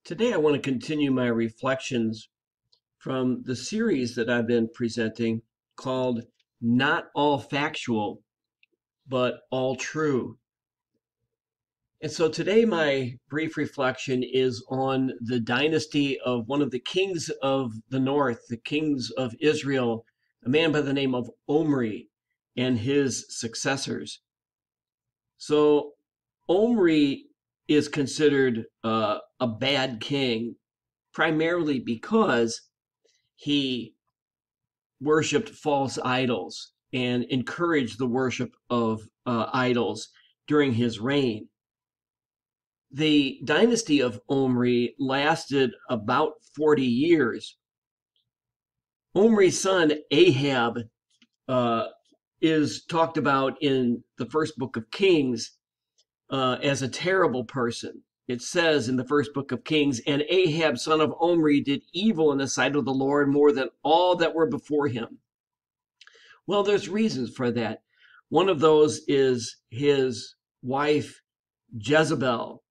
Today, I want to continue my reflections from the series that I've been presenting called Not All Factual, but All True. And so today, my brief reflection is on the dynasty of one of the kings of the north, the kings of Israel, a man by the name of Omri and his successors. So, Omri is considered a bad king primarily because he worshiped false idols and encouraged the worship of idols during his reign. The dynasty of Omri lasted about 40 years. Omri's son Ahab uh, is talked about in the first book of Kings as a terrible person. It says in the first book of Kings, and Ahab, son of Omri, did evil in the sight of the Lord more than all that were before him. Well, there's reasons for that. One of those is his wife, Jezebel,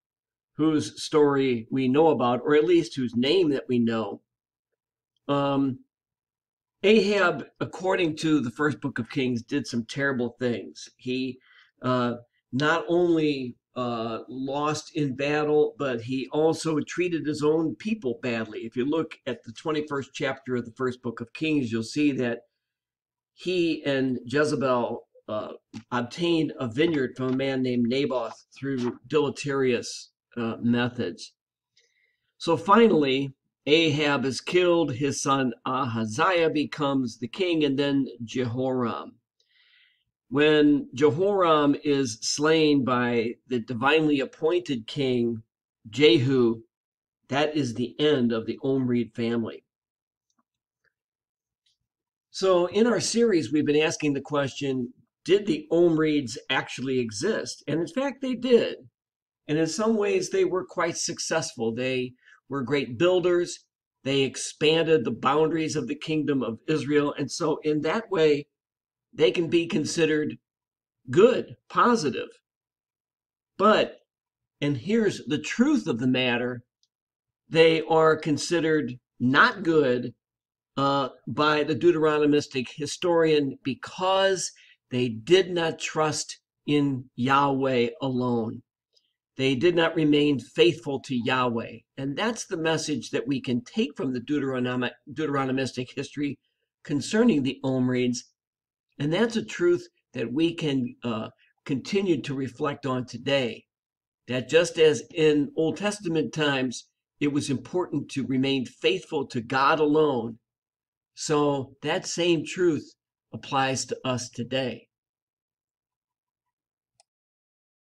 whose story we know about, or at least whose name that we know. Ahab, according to the first book of Kings, did some terrible things. He not only lost in battle, but he also treated his own people badly. If you look at the 21st chapter of the first book of Kings, you'll see that he and Jezebel obtained a vineyard from a man named Naboth through deleterious methods. So finally, Ahab is killed, his son Ahaziah becomes the king, and then Jehoram. When Jehoram is slain by the divinely appointed king Jehu, that is the end of the Omride family. So in our series, we've been asking the question, did the Omrides actually exist? And in fact, they did. And in some ways, they were quite successful. They were great builders. They expanded the boundaries of the kingdom of Israel. And so in that way, they can be considered good, positive. But, and here's the truth of the matter, they are considered not good by the Deuteronomistic historian because they did not trust in Yahweh alone. They did not remain faithful to Yahweh. And that's the message that we can take from the Deuteronomistic history concerning the Omrides. And that's a truth that we can continue to reflect on today. That just as in Old Testament times, it was important to remain faithful to God alone, so that same truth applies to us today.